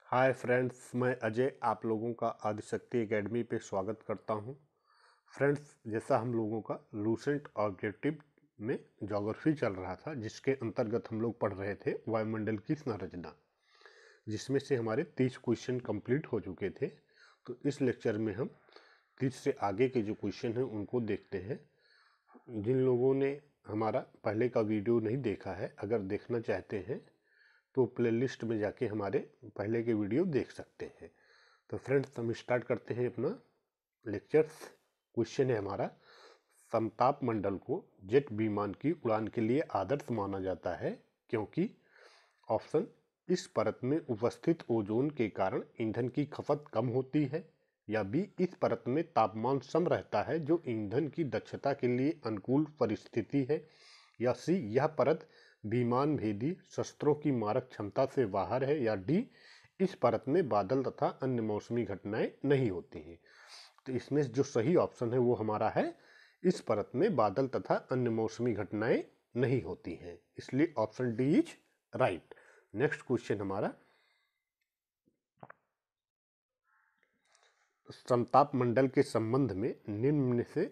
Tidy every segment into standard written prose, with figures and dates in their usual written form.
Hi friends, मैं अजय आप लोगों का आदिशक्ति एकेडमी पे स्वागत करता हूं। फ्रेंड्स, जैसा हम लोगों का लूसेंट ऑब्जेक्टिव में ज्योग्राफी चल रहा था, जिसके अंतर्गत हम लोग पढ़ रहे थे वायुमंडल की संरचना, जिसमें से हमारे 30 क्वेश्चन कंप्लीट हो चुके थे। तो इस लेक्चर में हम 30 से आगे के जो क्वेश्चन हैं उनको देखते हैं। जिन लोगों ने हमारा पहले का वीडियो नहीं देखा है, अगर देखना चाहते हैं तो प्लेलिस्ट में जाके हमारे पहले के वीडियो देख सकते हैं। तो फ्रेंड्स, हम स्टार्ट करते हैं अपना लेक्चर्स। क्वेश्चन है हमारा, समताप मंडल को जेट विमान की उड़ान के लिए आदर्श माना जाता है क्योंकि ऑप्शन, इस परत में उपस्थित ओजोन के कारण ईंधन की खपत कम होती है, या बी, इस परत में तापमान सम रहता है जो ईंधन की दक्षता के लिए अनुकूल परिस्थिति है, या सी, यह परत विमान भेदी शस्त्रों की मारक क्षमता से बाहर है, या डी, इस परत में बादल तथा अन्य मौसमी घटनाएं नहीं होती हैं। तो इसमें जो सही ऑप्शन है वो हमारा है, इस परत में बादल तथा अन्य मौसमी घटनाएं नहीं होती हैं, इसलिए option D is right. Next question हमारा, समताप मंडल के संबंध में निम्न में से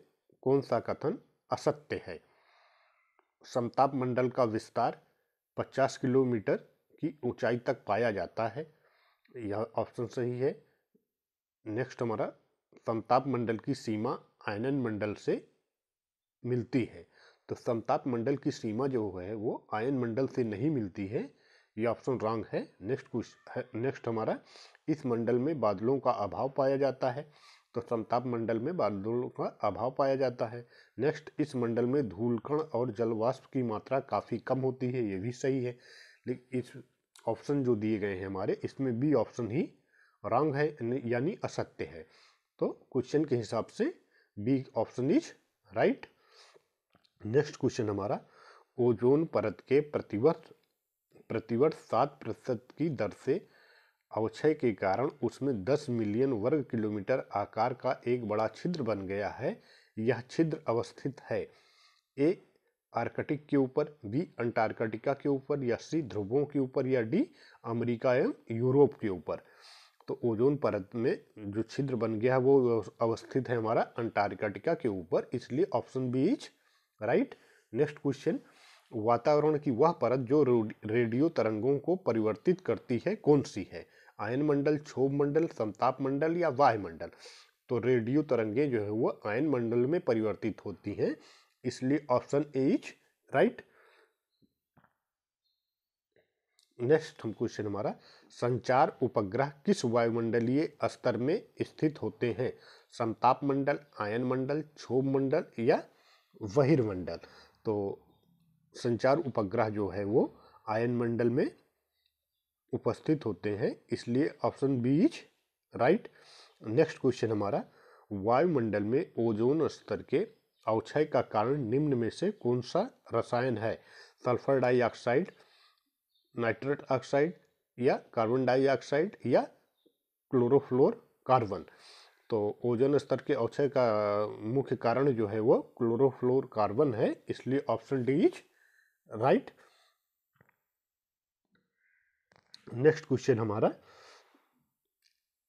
कौन सा कथन असत्य है? समताप मंडल का विस्तार 50 किलोमीटर की ऊंचाई तक पाया जाता है, यह ऑप्शन सही है। नेक्स्ट हमारा, समताप मंडल की सीमा आयनन मंडल से मिलती है, तो समताप मंडल की सीमा जो है वो आयन मंडल से नहीं मिलती है, ये ऑप्शन रॉन्ग है। नेक्स्ट हमारा, इस मंडल में बादलों का अभाव पाया जाता है, तो समताप मंडल में बादलों का अभाव पाया जाता है। नेक्स्ट, इस मंडल में धूलकण और जलवाष्प की मात्रा काफ़ी कम होती है, ये भी सही है। लेकिन इस ऑप्शन जो दिए गए हैं हमारे, इसमें बी ऑप्शन ही रॉन्ग है, यानी असत्य है। तो क्वेश्चन के हिसाब से B option is right. Next question हमारा, ओजोन परत के प्रतिवर्ष 7% की दर से अवक्षय के कारण उसमें 10 मिलियन वर्ग किलोमीटर आकार का एक बड़ा छिद्र बन गया है। यह छिद्र अवस्थित है ए, आर्कटिक के ऊपर, बी, अंटार्कटिका के ऊपर, या सी, ध्रुवों के ऊपर, या डी, अमेरिका एवं यूरोप के ऊपर। तो ओजोन परत में जो छिद्र बन गया है वो अवस्थित है हमारा अंटार्कटिका के ऊपर, इसलिए option B is right. Next question, वातावरण की वह परत जो रेडियो तरंगों को परिवर्तित करती है कौन सी है? आयन मंडल, क्षोभ मंडल, समताप मंडल, या वायुमंडल? तो रेडियो तरंगे जो है वो आयन मंडल में परिवर्तित होती हैं, इसलिए option A is right. Next हम क्वेश्चन हमारा, संचार उपग्रह किस वायुमंडलीय स्तर में स्थित होते हैं? समताप मंडल, आयन मंडल, क्षोभ मंडल, या बहिर्मंडल? तो संचार उपग्रह जो है वो आयन मंडल में उपस्थित होते हैं, इसलिए option B is right. Next question हमारा, वायुमंडल में ओजोन स्तर के अवक्षय का कारण निम्न में से कौन सा रसायन है? सल्फर डाइऑक्साइड, नाइट्रस ऑक्साइड, या कार्बन डाइऑक्साइड, या क्लोरोफ्लोर कार्बन? तो ओजोन स्तर के अवक्षय का मुख्य कारण जो है वो क्लोरोफ्लोर कार्बन है, इसलिए option D is right. Next question हमारा,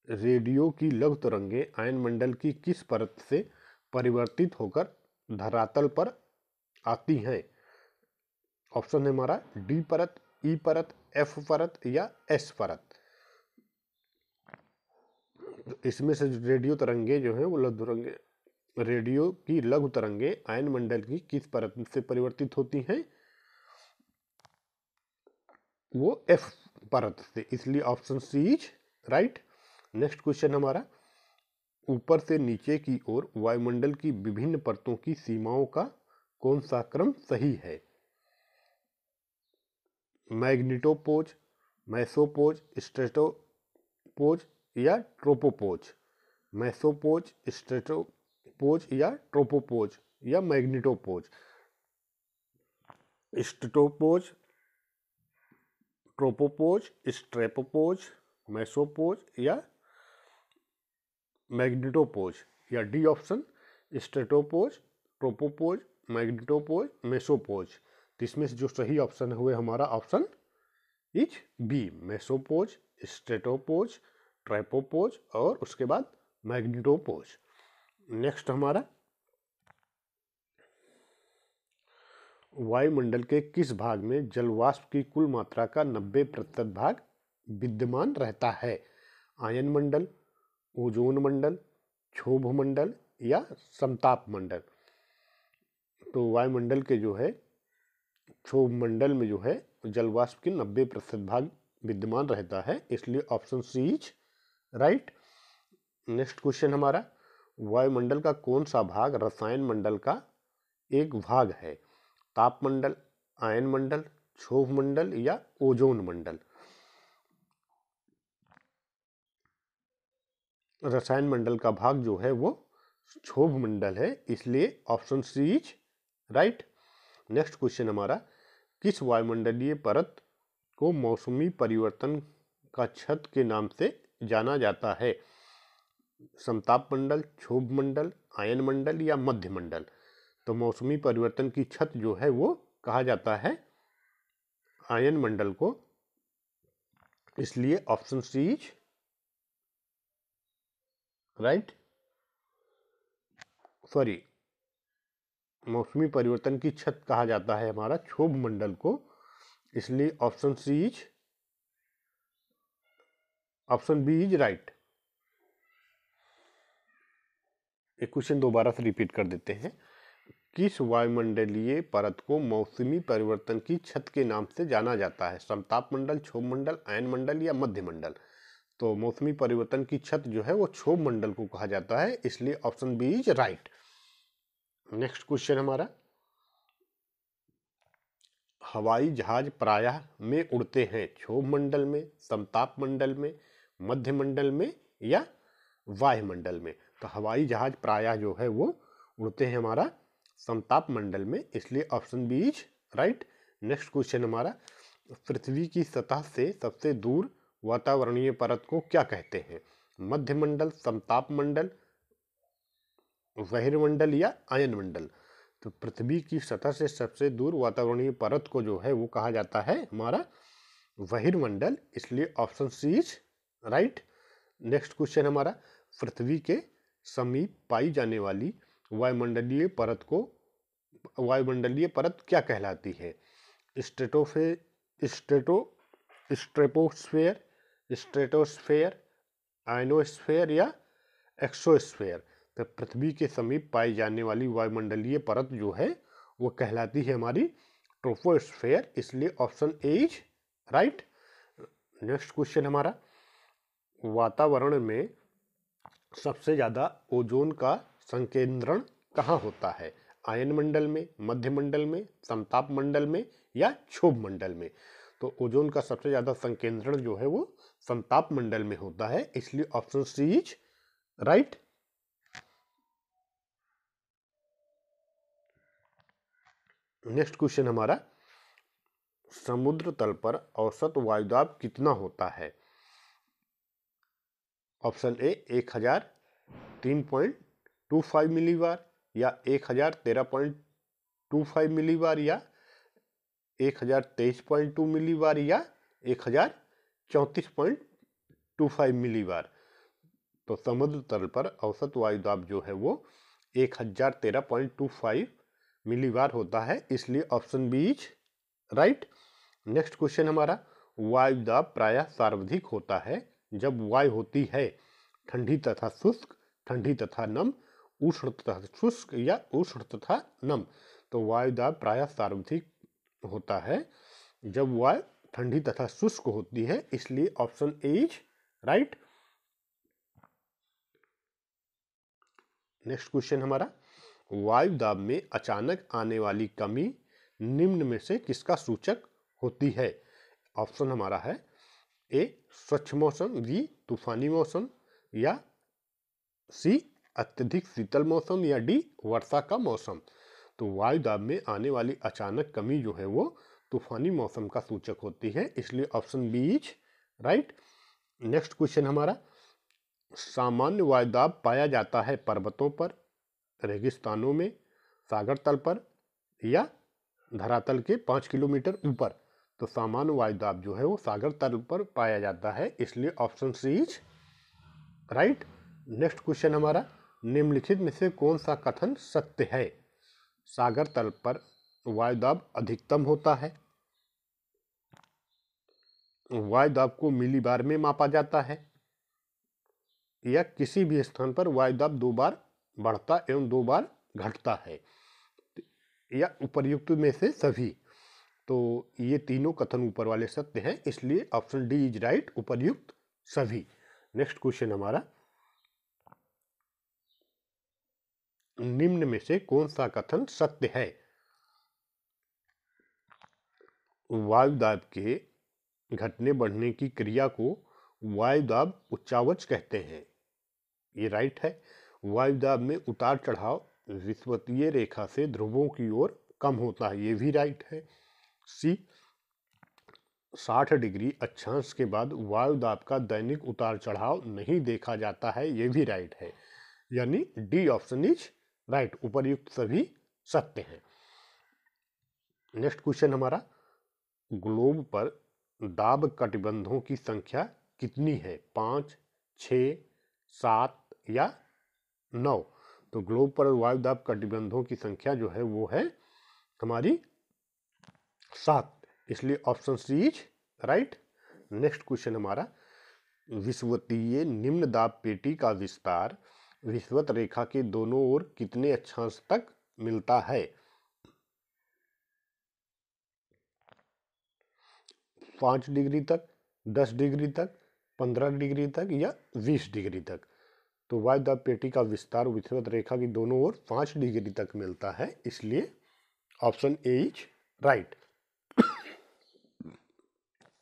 रेडियो की लघु तरंगें आयन मंडल की किस परत से परिवर्तित होकर धरातल पर आती हैं? ऑप्शन है हमारा डी परत, ई परत, एफ परत, या एस परत? इसमें से रेडियो तरंगे जो हैं वो लघु तरंगे, रेडियो की लघु तरंगे आयन मंडल की किस परत से परिवर्तित होती हैं? वो एफ परत से, इसलिए option C is right. Next question हमारा, ऊपर से नीचे की ओर वायुमंडल की विभिन्न परतों की सीमाओं का कौन सा क्रम सही है? मैग्नेटोपोज, मैसोपोज, स्ट्रेटोपोज, या ट्रोपोपोज? मैसोपोज, स्ट्रेटोपोज, या ट्रोपोपोज, या मैग्नेटोपोज? स्ट्रेटोपोज, ट्रोपोपोज, स्ट्रेपोपोज, मैसोपोज, या मैग्नेटोपोज? या डी ऑप्शन, स्ट्रेटोपोज, ट्रोपोपोज, मैग्नेटोपोज, मेसोपोज? तो इसमें से जो सही ऑप्शन है वो हमारा ऑप्शन इज बी, मेसोपोज, स्ट्रेटोपोज, ट्राइपोपोज और उसके बाद मैग्नेटोपोज। नेक्स्ट हमारा, वायुमंडल के किस भाग में जलवाष्प की कुल मात्रा का 90% भाग विद्यमान रहता है? आयन मंडल, ओजोन मंडल, क्षोभ मंडल या समताप मंडल? तो वायुमंडल के जो है क्षोभ मंडल में जो है जलवाष्प की 90% भाग विद्यमान रहता है, इसलिए option C is right. Next question हमारा, वायुमंडल का कौन सा भाग रसायन मंडल का एक भाग है? तापमंडल, आयन मंडल, क्षोभ मंडल या ओजोन मंडल? रसायन मंडल का भाग जो है वो क्षोभ मंडल है, इसलिए option C is right. Next question हमारा, किस वायुमंडलीय परत को मौसमी परिवर्तन का छत के नाम से जाना जाता है? समताप मंडल, क्षोभ मंडल, आयन मंडल या मध्य मंडल? तो मौसमी परिवर्तन की छत जो है वो कहा जाता है आयन मंडल को, इसलिए option C is right. Sorry, मौसमी परिवर्तन की छत कहा जाता है हमारा क्षोभ मंडल को, इसलिए option C is option B is right. एक क्वेश्चन दोबारा से रिपीट कर देते हैं, किस वायुमंडलीय परत को मौसमी परिवर्तन की छत के नाम से जाना जाता है? समताप मंडल, क्षोभ मंडल, आयन मंडल या मध्य मंडल? तो मौसमी परिवर्तन की छत जो है वो क्षोभ मंडल को कहा जाता है, इसलिए option B is right. Next question हमारा, हवाई जहाज प्रायः में उड़ते हैं क्षोभ मंडल में, समताप मंडल में, मध्य मंडल में या वायुमंडल में? तो हवाई जहाज प्रायः जो है वो उड़ते हैं हमारा समताप मंडल में, इसलिए option B is right. Next question हमारा, पृथ्वी की सतह से सबसे दूर वातावरणीय परत को क्या कहते हैं? मध्य मंडल, समताप मंडल, बहिर्मंडल या आयन मंडल? तो पृथ्वी की सतह से सबसे दूर वातावरणीय परत को जो है वो कहा जाता है हमारा बहिर्मंडल, इसलिए option C is right. Next question हमारा, पृथ्वी के समीप पाई जाने वाली वायुमंडलीय परत क्या कहलाती है? स्ट्रेटोस्फेयर, स्ट्रेटोस्फेयर, आयनोस्फेयर या एक्सोस्फेयर? तो पृथ्वी के समीप पाई जाने वाली वायुमंडलीय परत जो है वो कहलाती है हमारी ट्रोपोस्फेयर, इसलिए option A is right. Next question हमारा, वातावरण में सबसे ज्यादा ओजोन का संकेंद्रण कहाँ होता है? आयन मंडल में, मध्य मंडल में, समताप मंडल में या क्षोभ मंडल में? तो ओजोन का सबसे ज्यादा संकेंद्रण जो है वो समताप मंडल में होता है, इसलिए option C is right. Next question हमारा, समुद्र तल पर औसत वायुदाब कितना होता है? ऑप्शन ए 1003.25 मिलीबार या 1013.25 मिलीबार या 1023.2 मिलीबार या 1034.25 मिलीबार? तो समुद्र तल पर औसत वायुदाब जो है वो 1013.25 मिलीबार होता है, इसलिए option B is right. Next question हमारा, वायुदाब प्रायः सर्वाधिक होता है जब वायु होती है ठंडी तथा शुष्क, ठंडी तथा नम, उष्ण तथा शुष्क या उष्ण तथा नम? तो वायुदाब प्रायः सर्वाधिक होता है जब वायु ठंडी तथा शुष्क होती है, इसलिए option A is right. Next question हमारा, वायुदाब में अचानक आने वाली कमी निम्न में से किसका सूचक होती है? ऑप्शन हमारा है ए स्वच्छ मौसम, बी तूफानी मौसम या सी अत्यधिक शीतल मौसम या डी वर्षा का मौसम? तो वायुदाब में आने वाली अचानक कमी जो है वो तूफानी मौसम का सूचक होती है, इसलिए option B is right. Next question हमारा, सामान्य वायुदाब पाया जाता है पर्वतों पर, रेगिस्तानों में, सागर तल पर या धरातल के 5 किलोमीटर ऊपर? तो सामान्य वायुदाब जो है वो सागर तल पर पाया जाता है, इसलिए option C is right. Next question हमारा, निम्नलिखित में से कौन सा कथन सत्य है? सागर तल पर वायुदाब अधिकतम होता है, वायुदाब को मिलीबार में मापा जाता है, या किसी भी स्थान पर वायुदाब 2 बार बढ़ता एवं 2 बार घटता है, या उपर्युक्त में से सभी। तो ये तीनों कथन ऊपर वाले सत्य हैं, इसलिए ऑप्शन डी इज राइट, उपर्युक्त सभी। नेक्स्ट क्वेश्चन हमारा, निम्न में से कौन सा कथन सत्य है? वायुदाब के घटने बढ़ने की क्रिया को वायुदाब उच्चावच कहते हैं, ये राइट है। वायुदाब में उतार चढ़ाव विषुवतीय रेखा से ध्रुवों की ओर कम होता है, ये भी राइट है। सी, 60 डिग्री अक्षांश के बाद वायुदाब का दैनिक उतार चढ़ाव नहीं देखा जाता है, ये भी राइट है। यानी डी ऑप्शन इज राइट, उपर्युक्त सभी सत्य हैं। नेक्स्ट क्वेश्चन हमारा, ग्लोब पर दाब कटिबंधों की संख्या कितनी है? 5, 6, 7 या 9? तो ग्लोब पर वायुदाब कटिबंधों की संख्या जो है वो है हमारी 7, इसलिए option C is right. Next question हमारा, विषुवतीय निम्न दाब पेटी का विस्तार विषुवत रेखा के दोनों ओर कितने अक्षांश तक मिलता है? 5 डिग्री तक, 10 डिग्री तक, 15 डिग्री तक या 20 डिग्री तक? तो वायुदाब पेटी का विस्तार विषुवत रेखा की दोनों ओर 5 डिग्री तक मिलता है, इसलिए option A is right.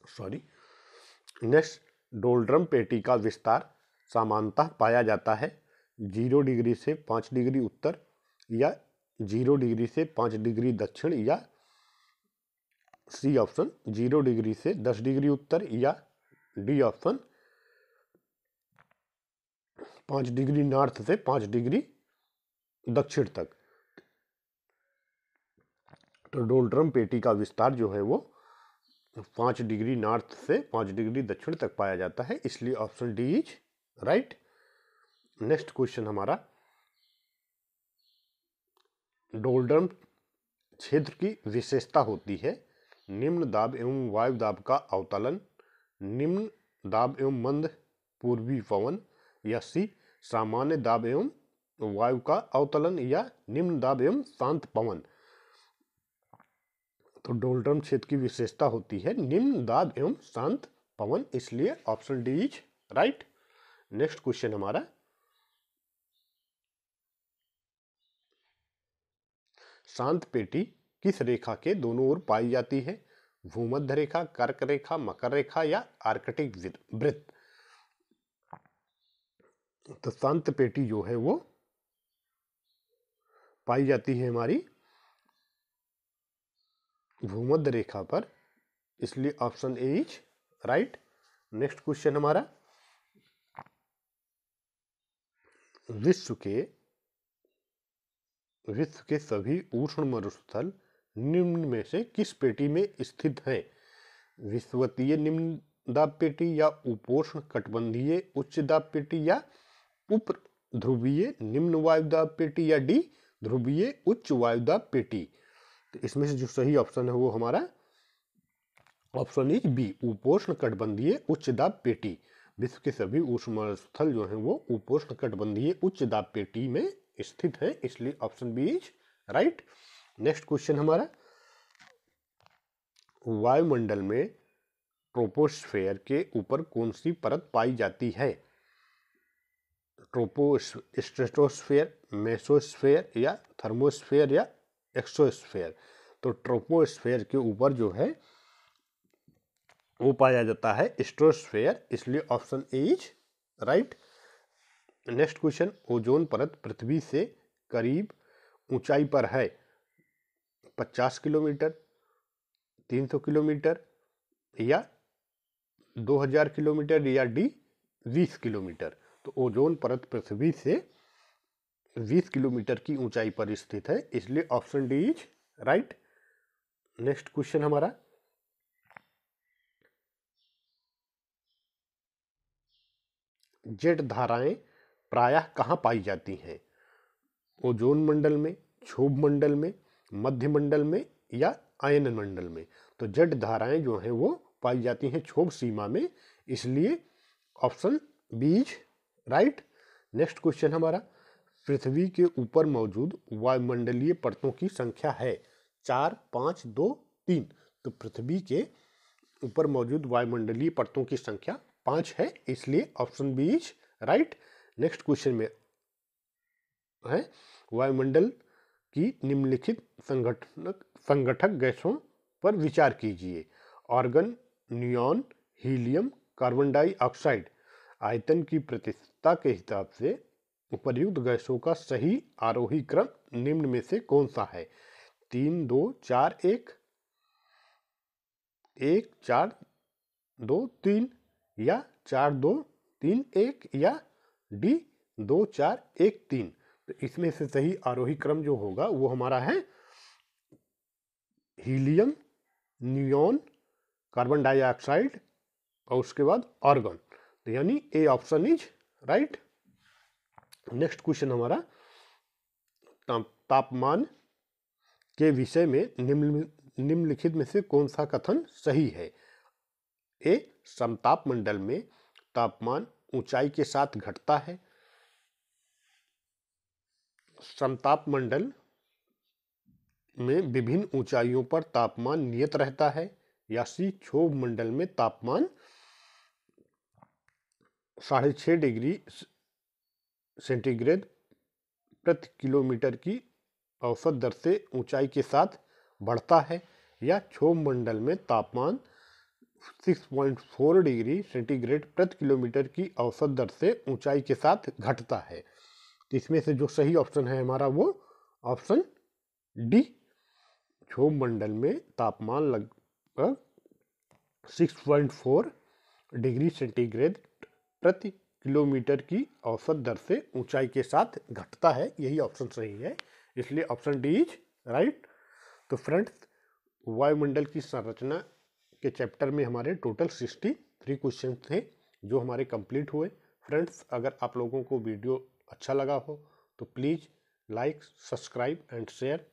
Sorry. Next, doldrum पेटी का विस्तार सामान्यतः पाया जाता है 0 डिग्री से 5 डिग्री उत्तर, या 0 डिग्री से 5 डिग्री दक्षिण, या सी ऑप्शन 0 डिग्री से 10 डिग्री उत्तर, या डी ऑप्शन 5 डिग्री नॉर्थ से 5 डिग्री दक्षिण तक। तो डोलड्रम पेटी का विस्तार जो है वो 5 डिग्री नॉर्थ से 5 डिग्री दक्षिण तक पाया जाता है, इसलिए option D is right. Next question हमारा, डोलड्रम क्षेत्र की विशेषता होती है निम्न दाब एवं वायु दाब का अवतलन, निम्न दाब एवं मंद पूर्वी पवन, या सी सामान्य दाब एवं वायु का अवतलन, या निम्न दाब एवं शांत पवन। तो डोलड्रम क्षेत्र की विशेषता होती है निम्न दाब एवं शांत पवन, इसलिए option D is right. Next question हमारा, शांत पेटी किस रेखा के दोनों ओर पाई जाती है? भूमध्य रेखा, कर्क रेखा, मकर रेखा, या आर्कटिक वृत्त? तो शांत पेटी जो है वो पाई जाती है हमारी भूमध्य रेखा पर, इसलिए option A is right. Next question हमारा, विश्व के सभी उष्ण मरुस्थल निम्न में से किस पेटी में स्थित हैं? विषुवतीय निम्न दाब पेटी, या उपोष्ण कटिबंधीय उच्च दाब पेटी, या उप ध्रुवीय निम्न वायुदाब पेटी, या डी ध्रुवीय उच्च वायुदाब पेटी? तो इसमें से जो सही ऑप्शन है वो हमारा ऑप्शन इज बी, उपोष्ण कटिबंधीय उच्च दाब पेटी। विश्व के सभी उष्ण स्थल जो हैं वो उपोष्ण कटिबंधीय उच्च दाब पेटी में स्थित है, इसलिए option B is right. Next question हमारा, वायुमंडल में ट्रोपोस्फेयर के ऊपर कौन सी परत पाई जाती है? स्ट्रेटोस्फेयर, मेसोस्फेयर, या थर्मोस्फेयर, या एक्सोस्फेयर? तो ट्रोपोस्फेयर के ऊपर जो है वो पाया जाता है स्ट्रेटोस्फेयर, इसलिए option A is right. Next question, ozone परत पृथ्वी से करीब ऊंचाई पर है 50 किलोमीटर, 300 किलोमीटर, या 2000 किलोमीटर, या डी 20 किलोमीटर? तो ओजोन परत पृथ्वी से 20 किलोमीटर की ऊंचाई पर स्थित है, इसलिए option D is right. Next question हमारा, जेट धाराएं प्रायः कहाँ पाई जाती हैं? ओजोन मंडल में, क्षोभ मंडल में, मध्य मंडल में या आयन मंडल में? तो जेट धाराएं जो हैं वो पाई जाती हैं क्षोभ सीमा में, इसलिए option B is right. Next question हमारा, पृथ्वी के ऊपर मौजूद वायुमंडलीय परतों की संख्या है 4, 5, 2, 3। तो पृथ्वी के ऊपर मौजूद वायुमंडलीय परतों की संख्या 5 है, इसलिए option B is right. Next question में है, वायुमंडल की निम्नलिखित संगठक गैसों पर विचार कीजिए। Argon, neon, helium, carbon dioxide. आयतन की प्रतिशतता के हिसाब से उपर्युक्त गैसों का सही आरोही क्रम निम्न में से कौन सा है? 3, 2, 4, 1, 1, 4, 2, 3 या 4, 2, 3, 1 या डी 2, 4, 1, 3। तो इसमें से सही आरोही क्रम जो होगा वो हमारा है हीलियम, नियॉन, कार्बन डाइऑक्साइड और उसके बाद आर्गन। तो यानी A option is right. Next question हमारा, तापमान के विषय में निम्नलिखित में से कौन सा कथन सही है? ए, समताप मंडल में तापमान ऊंचाई के साथ घटता है। समताप मंडल में विभिन्न ऊंचाइयों पर तापमान नियत रहता है। या सी, क्षोभ मंडल में तापमान 6.5 डिग्री सेंटीग्रेड प्रति किलोमीटर की औसत दर से ऊंचाई के साथ बढ़ता है। या क्षोभ मंडल में तापमान 6.4 डिग्री सेंटीग्रेड प्रति किलोमीटर की औसत दर से ऊंचाई के साथ घटता है। तो इसमें से जो सही ऑप्शन है हमारा वो ऑप्शन डी, क्षोभ मंडल में तापमान लगभग 6.4 डिग्री सेंटीग्रेड प्रति किलोमीटर की औसत दर से ऊंचाई के साथ घटता है, यही ऑप्शन सही है, इसलिए ऑप्शन डी इज राइट। तो फ्रेंड्स, वायुमंडल की संरचना के चैप्टर में हमारे टोटल 63 क्वेश्चन थे जो हमारे कंप्लीट हुए। फ्रेंड्स, अगर आप लोगों को वीडियो अच्छा लगा हो तो please like, subscribe and share.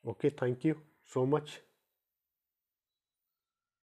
Okay, thank you so much.